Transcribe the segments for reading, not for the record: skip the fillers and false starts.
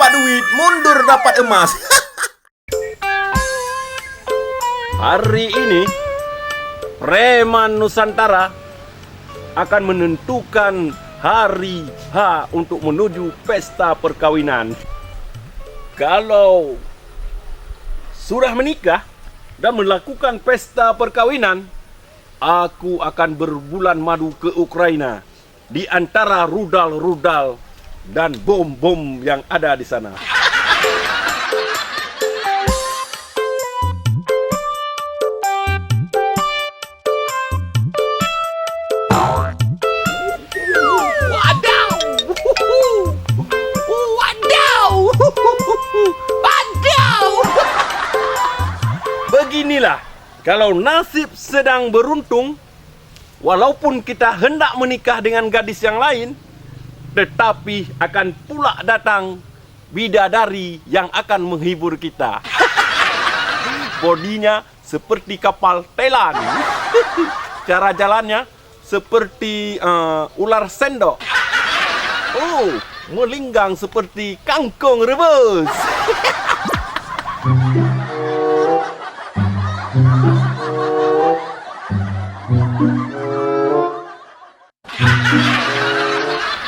dapat duit, mundur dapat emas. Hari ini Preman Nusantara akan menentukan hari H untuk menuju pesta perkawinan. Kalau sudah menikah dan melakukan pesta perkawinan, aku akan berbulan madu ke Ukraina di antara rudal-rudal dan bom-bom yang ada di sana. Beginilah, kalau nasib sedang beruntung, walaupun kita hendak menikah dengan gadis yang lain, tetapi akan pula datang bidadari yang akan menghibur kita. Bodinya seperti kapal Thailand. Cara jalannya seperti ular sendok. Oh, melinggang seperti kangkung rebus.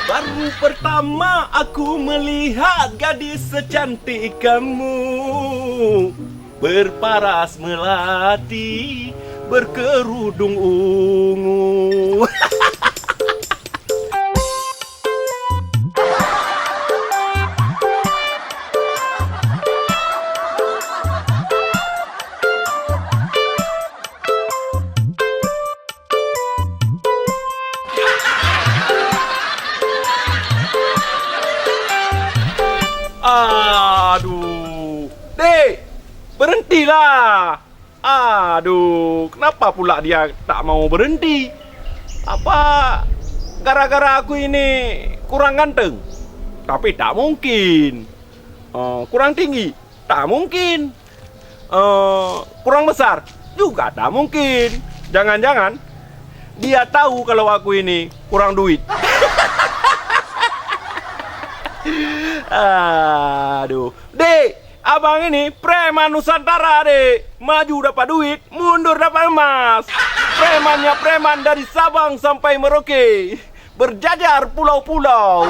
Baru pertama aku melihat gadis secantik kamu, berparas melati, berkerudung ungu. Aduh, Dek, berhentilah. Aduh, kenapa pula dia tak mau berhenti? Apa gara-gara aku ini kurang ganteng? Tapi tak mungkin. Kurang tinggi? Tak mungkin. Kurang besar? Juga tak mungkin. Jangan-jangan dia tahu kalau aku ini kurang duit. Aduh, Dek, abang ini preman Nusantara, Dek. Maju dapat duit, mundur dapat emas. Premannya preman dari Sabang sampai Merauke, berjajar pulau-pulau.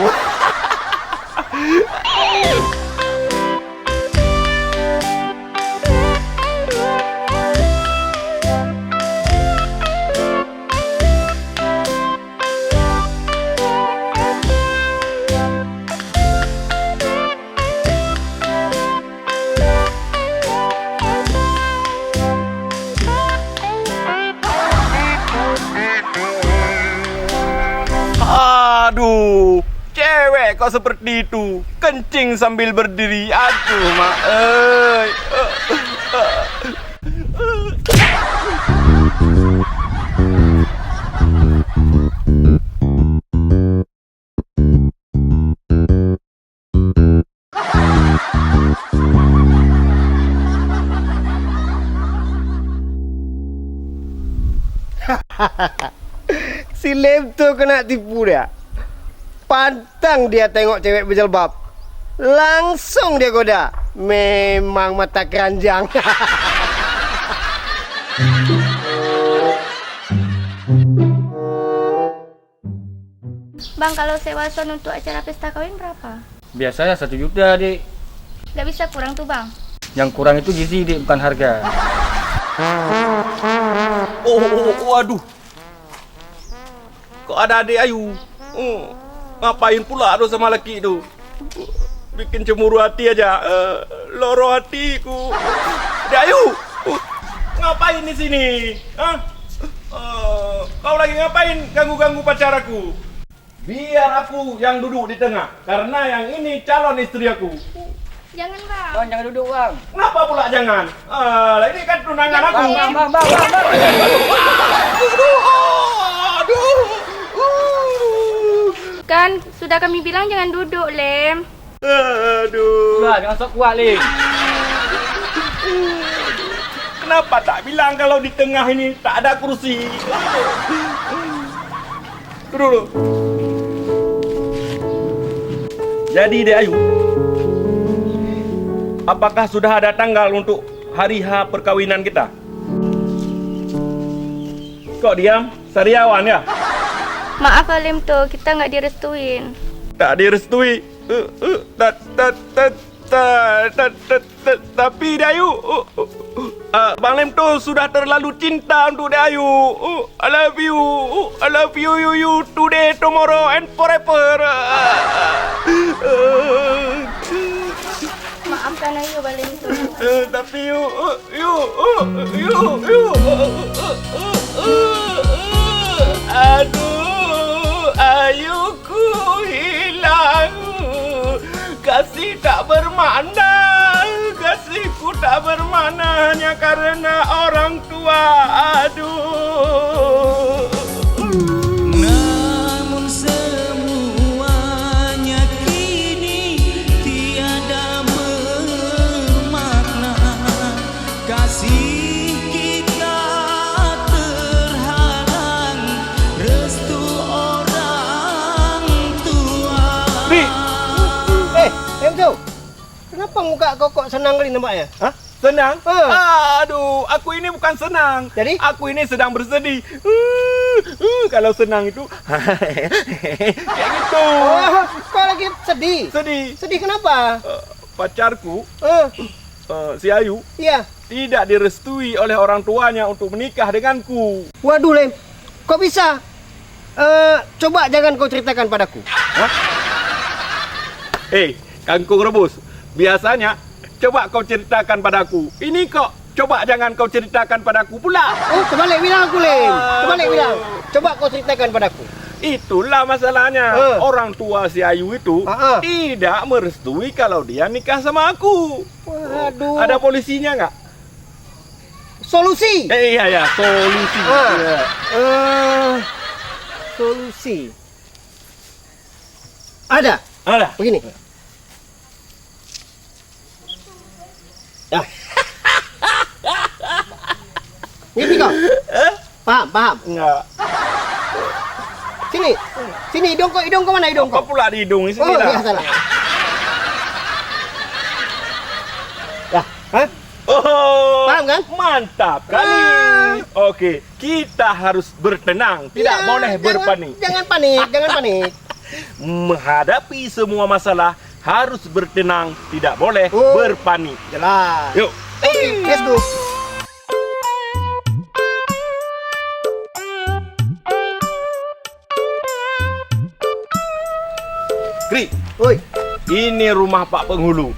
Aduh, cewek kok seperti itu, kencing sambil berdiri. Aduh, mak, Si Lem tu kena tipu dia. Pantang dia tengok cewek berjilbab, langsung dia goda. Memang mata keranjang. Bang, kalau sewa sound untuk acara pesta kawin berapa? Biasanya 1 juta, Dik. Gak bisa kurang tuh, Bang. Yang kurang itu gizi, Dik, bukan harga. Waduh. Kok ada adik Ayu? Ngapain pula tu sama laki tu? Bikin cemburu hati aja. Loro hatiku. Adik Ayu, ngapain di sini? Hah? Kau lagi ngapain ganggu-ganggu pacar aku? Biar aku yang duduk di tengah, karena yang ini calon istri aku. Jangan, Bang. Bang, jangan duduk, Bang. Kenapa pula jangan? Ini kan tunangan aku. Bang. Aduh. Kan sudah kami bilang jangan duduk, Lem. Aduh. Udah, jangan sok kuat, Lim. Kenapa tak bilang kalau di tengah ini tak ada kursi? Duduk dulu. Jadi Dek Ayu, apakah sudah ada tanggal untuk hari H perkawinan kita? Kok diam? Sariawan ya? Maaf Halim tuh, kita nggak direstuin. Tak direstui. Tapi Dayu, Bang Lem tu sudah terlalu cinta untuk Dayu. I love you. I love you today, tomorrow and forever. Maafkan ayo Halim tuh. Tapi aduh, ayuku hilang. Kasih tak bermakna, kasihku tak bermakna hanya karena orang tua. Aduh. Namun semuanya kini tiada bermakna. Kasih kita terhalang, restu orang tua. Bi, Emso, kenapa muka kau kok senang kali nampaknya? Hah? senang? Ah. Aduh, aku ini bukan senang. Jadi? Aku ini sedang bersedih. Kalau senang itu kayak gitu. Oh, kau lagi sedih. Sedih. Sedih kenapa? Pacarku, si Ayu, Iya. tidak direstui oleh orang tuanya untuk menikah denganku. Waduh, Lem. Kok bisa? Coba jangan kau ceritakan padaku. Kangkung rebus. Biasanya, coba kau ceritakan padaku. Ini kok, coba jangan kau ceritakan padaku pula. Oh, kebalik bilang aku, Lem. Kebalik Aduh. bilang. Coba kau ceritakan padaku. Itulah masalahnya. Orang tua si Ayu itu tidak merestui kalau dia nikah sama aku. Waduh. Ada polisinya nggak? Solusi. Iya, solusi. Iya. Solusi. Ada. Ada. Begini. Ya. Ngerti kau? Paham. Enggak. Sini, hidung kau mana hidung Apa kau? pula di hidung Oh, sini dah. ya salah. Ya, hah? Oh, Paham kan? Mantap kali. Oke, kita harus bertenang, tidak Ya, boleh berpanik. Jangan panik. Menghadapi semua masalah harus bertenang, tidak boleh Oh. berpanik. Jelas. Yuk. Oke, let's go. Kri, Oi. ini rumah Pak Penghulu.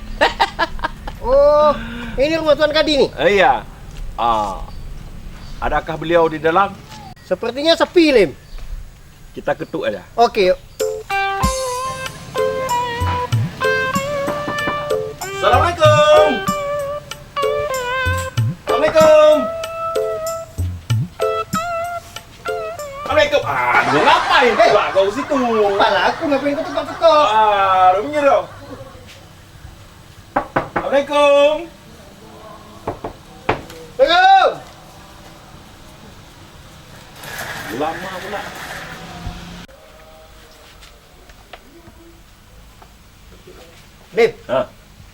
Oh, ini rumah Tuan Kadi nih. Iya. Adakah beliau di dalam? Sepertinya sepi, Lem. Kita ketuk aja. Oke, yuk. Assalamualaikum. Assalamualaikum. Assalamualaikum. Aduh, ngapain pula kau situ? Kepala aku ngapain kau ketok-ketok? Udah minggir dong. Assalamualaikum. Assalamualaikum. Lama pula. Lem, Hah?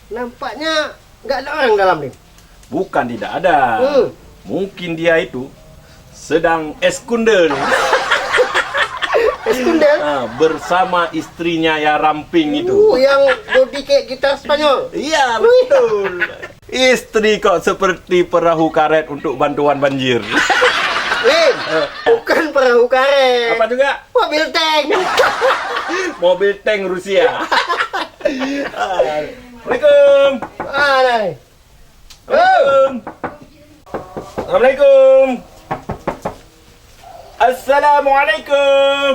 nampaknya nggak ada orang dalam, Lem. Bukan tidak ada. Mungkin dia itu sedang eskundel. Eskundel? Bersama istrinya ya ramping itu. Yang body kayak gitar Spanyol. Iya, betul. Istri kok seperti perahu karet untuk bantuan banjir. Lem, bukan perahu karet. Apa juga? Mobil tank. Mobil tank Rusia. Assalamualaikum. Nih. Assalamualaikum. Assalamualaikum.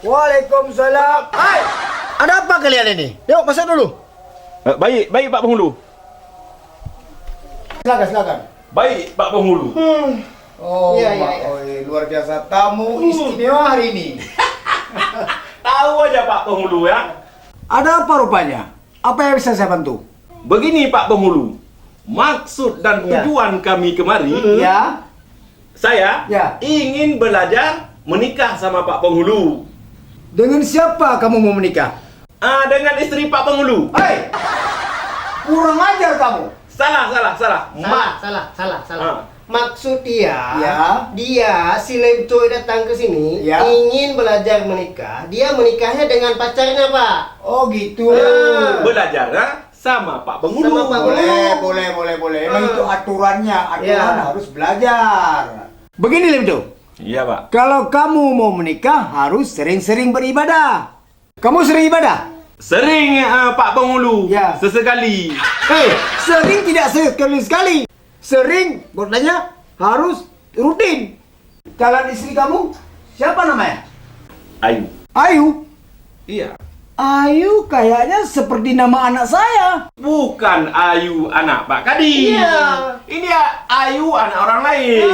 Waalaikumsalam. Hai, ada apa kalian ini? Yuk, masuk dulu. Baik Pak Penghulu. Silakan. Baik Pak Penghulu. Oh, Iya, Mak iya. Oi, luar biasa tamu istimewa hari ini. Tahu aja Pak Penghulu ya. Ada apa rupanya? Apa yang bisa saya bantu? Begini Pak Penghulu. Maksud dan tujuan kami kemari, Ya, saya Ya. ingin belajar menikah sama Pak Penghulu. dengan siapa kamu mau menikah? Dengan istri Pak Penghulu. Hei, Kurang ajar kamu. Salah. Salah. Ah. Maksud dia, Ya. si Lemto datang ke sini Ya. ingin belajar menikah. Dia menikahnya dengan pacarnya, Pak. Oh gitu. Belajar sama Pak Penghulu. Sama Pak Boleh. Emang itu aturan Ya. harus belajar. Begini Lemto, Iya, Pak. kalau kamu mau menikah harus sering-sering beribadah. Kamu sering ibadah? Sering Pak Penghulu. Ya. Sesekali. Sering tidak sekali-sekali. Sering, maknanya harus rutin. Calon istri kamu siapa namanya? Ayu. Ayu. Iya. Ayu kayaknya seperti nama anak saya. Bukan Ayu anak Pak Kadi. Iya. Ini Ayu anak orang lain.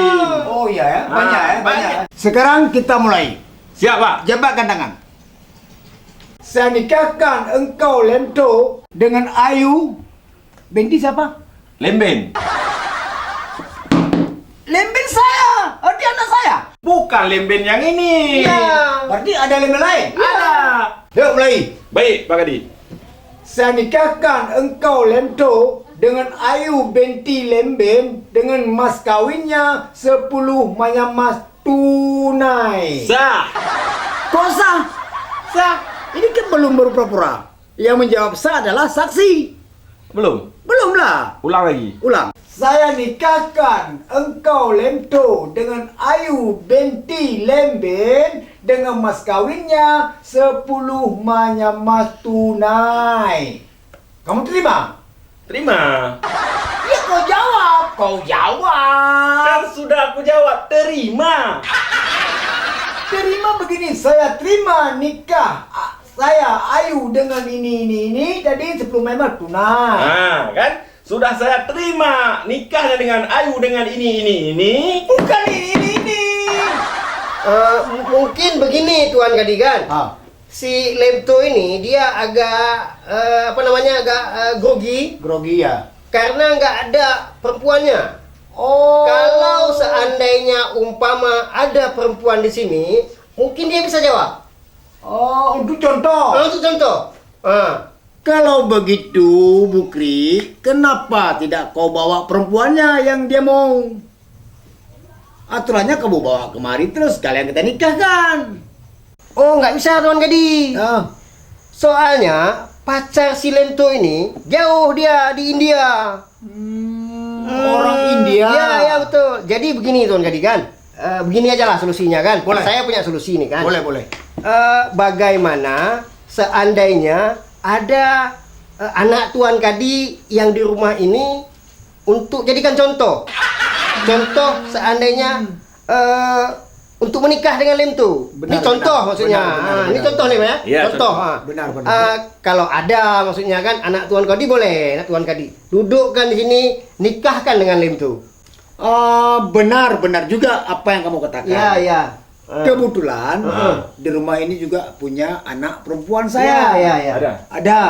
Oh iya ya, Ah, banyak. banyak. Sekarang kita mulai. Siap, Pak. Jabatkan tangan. Saya nikahkan engkau Lemto dengan Ayu. Binti siapa? Lemben. Lemben saya. Oh, dia anak saya. Bukan Lemben yang ini. Iya. Berarti ada lemben lain. Ada. Yuk mulai. Baik, Pak Kadi. Saya nikahkan engkau Lemto dengan Ayu binti Lemben dengan mas kawinnya 10 manyam mas tunai. Sah. Kok sah? Sah. Ini kan belum berpura-pura. Yang menjawab sah adalah saksi. Belum. Belumlah. Ulang lagi. Ulang. Saya nikahkan engkau Lemto dengan Ayu binti Lemben dengan mas kawinnya 10 manyam mas tunai. Kamu terima? Terima. Ya kau jawab. Kau jawab. Kan sudah aku jawab. Terima. Terima begini, saya terima nikah saya Ayu dengan ini jadi 10 manyam tunai. Nah, kan? Sudah saya terima nikahnya dengan Ayu dengan ini. Bukan ini. Mungkin begini Tuan Kadi kan. Si Lemto ini dia agak agak grogi Grogi ya. karena nggak ada perempuannya. Oh. Kalau seandainya umpama ada perempuan di sini, mungkin dia bisa jawab. Oh, untuk contoh. Itu contoh. Kalau begitu, Bukri, kenapa tidak kau bawa perempuannya yang dia mau? Aturannya kamu bawa kemari terus kalian kita nikahkan. Oh, nggak bisa Tuan Kadi. Ah, Soalnya pacar si Lemto ini jauh dia di India. orang India. Ya betul. Jadi begini Tuan Kadi kan. Begini aja lah solusinya kan. Boleh. Saya punya solusi nih kan. Boleh. Bagaimana seandainya ada anak Tuan Kadi yang di rumah ini untuk jadikan contoh. Contoh seandainya untuk menikah dengan Lemto. Ini contoh maksudnya. Ini contoh nih ya. Iya, contoh. Benar. Kalau ada maksudnya kan anak Tuan Kadi boleh, anak Tuan Kadi dudukkan di sini, nikahkan dengan Lemto. Benar juga apa yang kamu katakan. Ya. Kebetulan di rumah ini juga punya anak perempuan saya. Ya. Ada.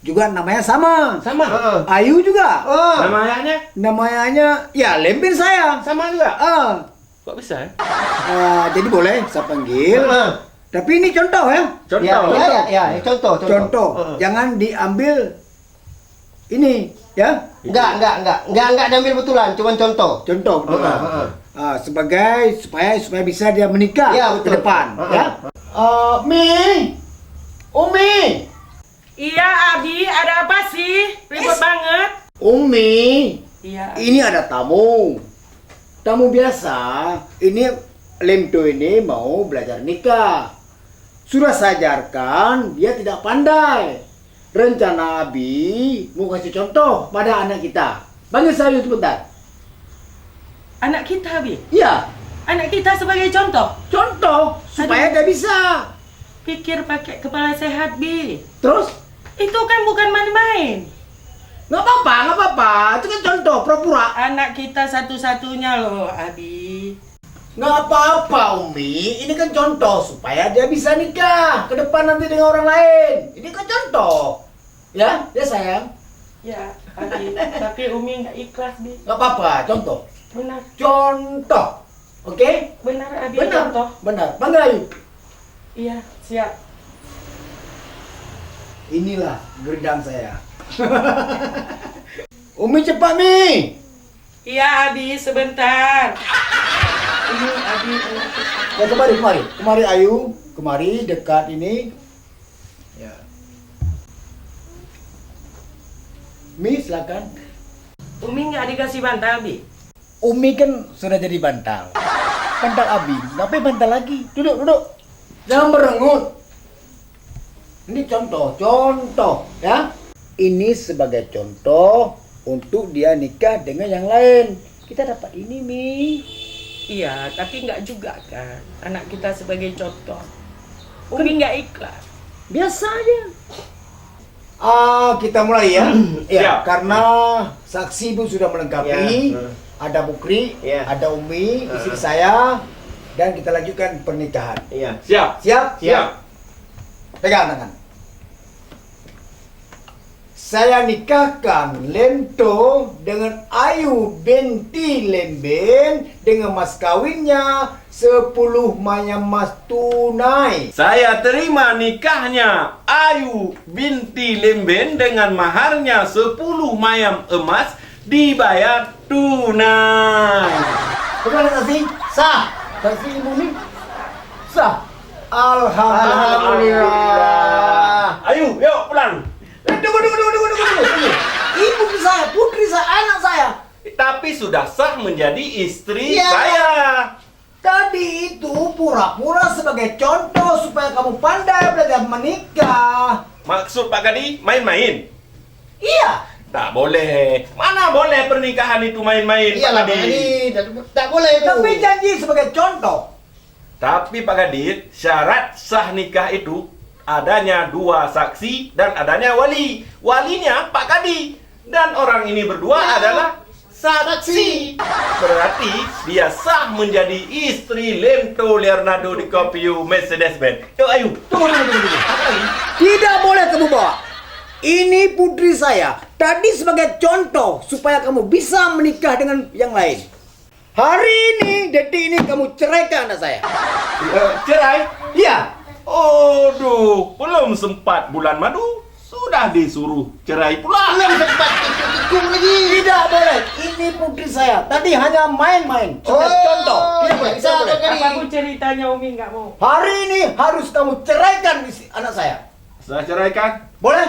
Juga namanya sama. Sama. Ayu juga. Namanya Ya Lemben saya. sama juga. Kok bisa ya? Jadi boleh saya panggil. Tapi ini contoh ya. Contoh. Contoh. Jangan diambil ini ya. Enggak diambil betulan, cuma contoh. Contoh betul. Sebagai supaya bisa dia menikah Ya, ke betul. depan ya. Umi. Iya, Abi, ada apa sih? Ribut banget. Umi. Iya. Ini ada tamu. Tamu biasa. Ini Lemto ini mau belajar nikah. Sudah saya ajarkan, dia tidak pandai. Rencana Abi mau kasih contoh pada anak kita. Panggil saya sebentar. Anak kita, Abi. Iya, Anak kita sebagai contoh. contoh supaya dia bisa. Pikir pakai kepala sehat, Bi. Terus Itu kan bukan main-main. nggak apa-apa. Itu kan contoh, pura-pura. Anak kita satu-satunya loh, Abi. Nggak apa-apa, Umi. Ini kan contoh supaya dia bisa nikah ke depan nanti dengan orang lain. Ini kan contoh. Ya sayang. Ya, Abi. Tapi Umi nggak ikhlas, Bi. Nggak apa-apa, contoh. Benar. Contoh. Oke? Benar, Abi. Benar. Contoh. Benar. Panggil Ayu. Iya, siap. Inilah gerdang saya. Umi cepat Mi. Iya Abi, sebentar. Ini Abi. Ya kemari Ayu, kemari dekat ini. Ya. Mi silakan. Umi nggak dikasih bantal Abi. Umi kan sudah jadi bantal. Bantal Abi, ngapain bantal lagi? Duduk. Jangan merengut. Ini contoh ya. Ini sebagai contoh untuk dia nikah dengan yang lain. Kita dapat ini Mi. Iya, tapi nggak juga kan. Anak kita sebagai contoh. Umi nggak ikhlas. Biasa aja. Kita mulai ya. Siap. Karena saksi pun sudah melengkapi. Ya. Ada Bukri, Ya. ada Umi, istri saya, dan kita lanjutkan pernikahan. Iya. Siap. Siap? Pegang tangan. Saya nikahkan Lento dengan Ayu binti Lemben dengan mas kawinnya 10 mayam emas tunai. Saya terima nikahnya Ayu binti Lemben dengan maharnya 10 mayam emas dibayar tunai. Bagaimana saksi? Sah. Saksi ibu ini sah. Alhamdulillah. Ayo, yuk pulang. Tunggu. Ibu saya, putri saya, anak saya. Tapi sudah sah menjadi istri Iya. saya. Tadi itu pura-pura sebagai contoh supaya kamu pandai belajar menikah. Maksud Pak Kadi main-main? Iya. Tak boleh. Mana boleh pernikahan itu main-main, Pak Iyalah Pak Kadi? Kadi, tak boleh itu. Tapi janji sebagai contoh. Tapi Pak Kadit, syarat sah nikah itu adanya 2 saksi dan adanya wali. Walinya Pak Kadi. Dan orang ini berdua adalah saksi. Berarti dia sah menjadi istri Lento Leonardo DiCaprio Mercedes-Benz. Yuk ayo. Tunggu. Apa lagi? Tidak boleh kamu bawa. Ini putri saya. Tadi sebagai contoh supaya kamu bisa menikah dengan yang lain. Hari ini, detik ini kamu ceraikan anak saya. Cerai? Iya. Aduh, belum sempat bulan madu sudah disuruh cerai pula. Belum sempat tikung lagi. Tidak boleh. Ini putri saya. Tadi hanya main-main. Sebagai contoh. Tidak boleh. bisa, Tidak boleh. Pak Kadi. Apapun ceritanya Umi nggak mau. Hari ini harus kamu ceraikan anak saya. Saya ceraikan. Boleh?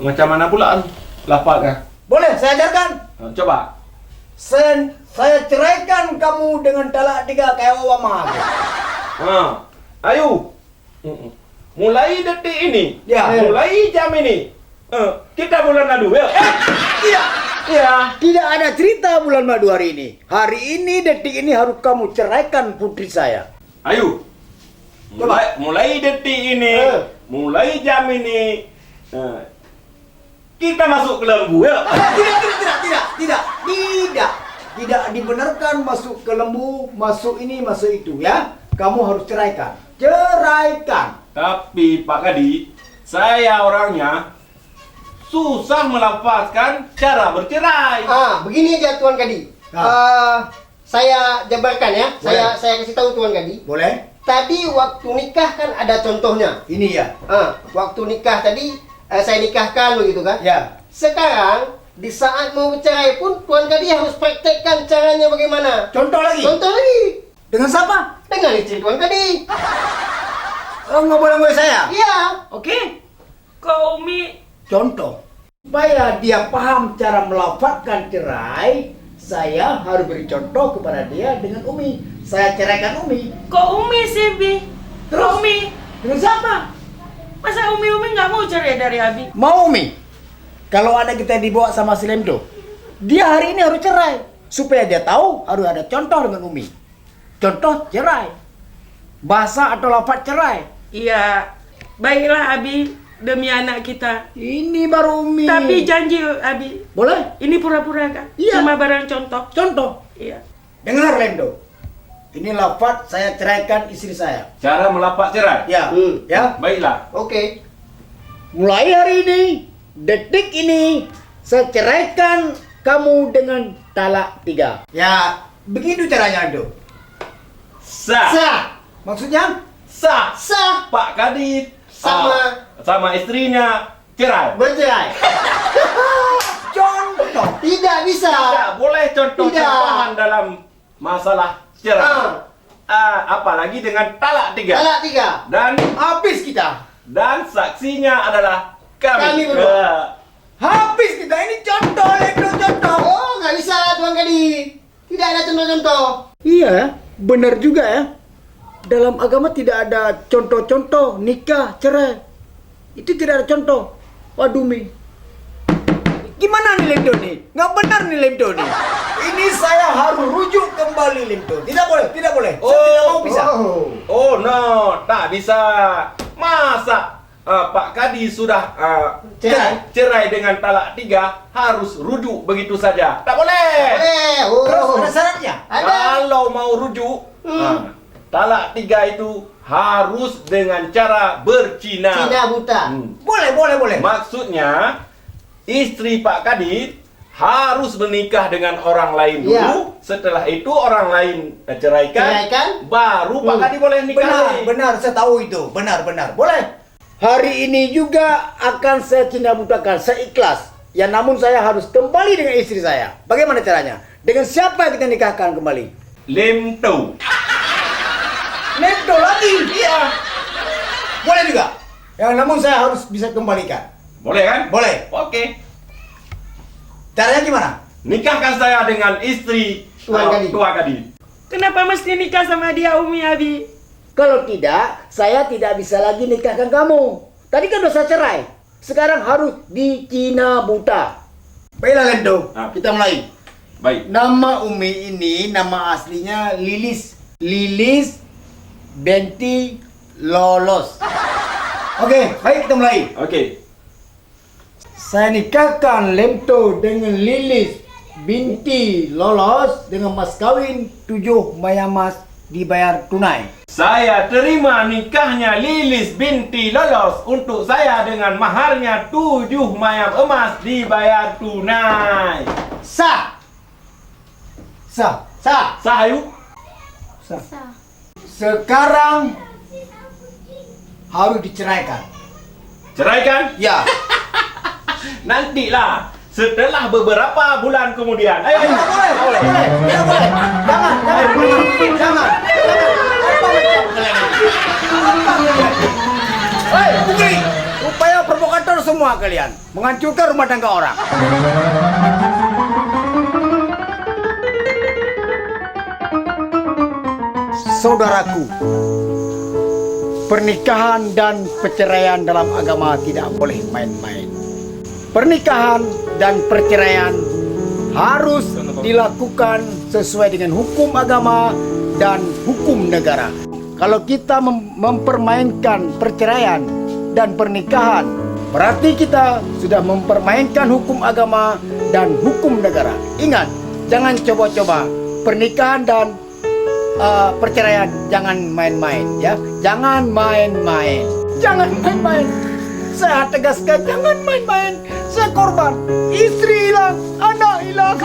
Macam mana pula lafaznya? Boleh, saya ajarkan. Coba. Saya ceraikan kamu dengan talak 3 kayak Obama. Ayo. Mulai detik ini. Ya. Mulai jam ini. Kita bulan madu ya. Tidak. Ya. Tidak ada cerita bulan madu hari ini. Hari ini, detik ini harus kamu ceraikan putri saya. Ayo. Mulai detik ini. Mulai jam ini. Kita masuk ke lembu ya. Tidak dibenarkan masuk ke lembu, masuk ini, masuk itu ya. Kamu harus ceraikan. Ceraikan. Tapi Pak Kadi, saya orangnya susah melafazkan cara bercerai. Begini aja Tuan Kadi. Saya jabarkan ya. Saya kasih tahu Tuan Kadi. Boleh? Tadi waktu nikah kan ada contohnya. Ini ya. Waktu nikah tadi saya nikahkan begitu kan? Ya. Sekarang di saat mau bercerai pun Tuan Kadi harus praktekkan caranya bagaimana. Contoh lagi. Contoh lagi. Dengan siapa? Dengan istri Tuan Kadi. Nggak boleh saya. Iya. Oke. Kok Umi Contoh. Supaya dia paham cara melafazkan cerai, saya harus beri contoh kepada dia dengan Umi. Saya ceraikan Umi. Kok Umi sih, Bi? Terus? Umi? Dengan siapa? Masa Umi nggak mau cerai dari Abi? Mau Umi. Kalau ada kita dibawa sama si Lemdo, dia hari ini harus cerai. Supaya dia tahu harus ada contoh dengan Umi. Contoh cerai. Bahasa atau lafaz cerai. Iya. Baiklah Abi, demi anak kita. Ini baru Umi. Tapi janji Abi, boleh? ini pura-pura kan? Iya. Cuma barang contoh. Contoh. Iya. Dengar Lemdo. Ini lafaz saya ceraikan istri saya. Cara melafaz cerai. Ya. Ya. Baiklah. Oke. Mulai hari ini, detik ini, saya ceraikan kamu dengan talak 3. Ya, begitu caranya itu. Sah. Sah. Maksudnya? Sah. Sah. Pak Kadit Sama- sama istrinya cerai. Bercerai. Contoh. Tidak bisa. Tidak boleh contoh-contohan dalam masalah cerai. Apalagi dengan talak 3. Talak 3. Dan Habis kita. saksinya adalah Kami kami. berdua. Habis kita. Ini contoh, Lendo, contoh. Oh, nggak bisa Tuan Kadi. Tidak ada contoh-contoh. Iya, benar juga ya. Dalam agama tidak ada contoh-contoh nikah, cerai. Itu tidak ada contoh. Waduh, Mi. Gimana nih Lemdo nih? Nggak benar nih Lemdo nih. Ini saya harus rujuk kembali Lemdo. Tidak boleh, tidak boleh. Saya tidak mau pisah. Oh no, tak bisa. Masa Pak Kadi sudah cerai dengan talak 3 harus rujuk begitu saja? Tak boleh. Oh. Terus ada syaratnya? Ada. Kalau mau rujuk, talak 3 itu harus dengan cara bercina. Cina buta. Boleh, boleh, boleh. Maksudnya, istri Pak Kadi harus menikah dengan orang lain dulu. Ya. Setelah itu orang lain ceraikan. Baru Pak Kadi boleh nikah. Benar, lagi. benar, saya tahu itu. Benar, benar. Boleh. Hari ini juga akan saya cina butakan, saya ikhlas. Ya namun saya harus kembali dengan istri saya. Bagaimana caranya? Dengan siapa kita nikahkan kembali? Lemto. Lemdo lagi? Iya. Boleh juga. Yang namun saya harus bisa kembalikan. Boleh kan? Boleh. Oke. Caranya gimana? Nikahkan saya dengan istri Tuan Kadi. Tuan Kadi. Kenapa mesti nikah sama dia, Umi Abi? Kalau tidak, saya tidak bisa lagi nikahkan kamu. Tadi kan udah saya cerai. Sekarang harus dicina buta. Baiklah Lendo, kita mulai. Baik. Nama Umi ini, nama aslinya Lilis. Lilis binti Lolos. Oke, baik kita mulai. Oke. Saya nikahkan Lemto dengan Lilis binti Lolos dengan mas kawin 7 mayang emas dibayar tunai. Saya terima nikahnya Lilis binti Lolos untuk saya dengan maharnya 7 mayang emas dibayar tunai. Sah. Sah. Sah. Sah ayu? Sah. Sekarang harus diceraikan. Ceraikan? Ya. Nantilah setelah beberapa bulan kemudian. Ayo, ayo. Tidak boleh, boleh, boleh. Tidak boleh. Jangan, jangan. Hei, Putri, upaya provokator semua kalian menghancurkan rumah tangga orang. Saudaraku, pernikahan dan perceraian dalam agama tidak boleh main-main. Pernikahan dan perceraian harus dilakukan sesuai dengan hukum agama dan hukum negara. Kalau kita mempermainkan perceraian dan pernikahan, berarti kita sudah mempermainkan hukum agama dan hukum negara. Ingat, jangan coba-coba. Pernikahan dan perceraian jangan main-main ya. Jangan main-main. Jangan main-main. Saya tegaskan jangan main-main. Saya korban. Istri hilang, anak hilang.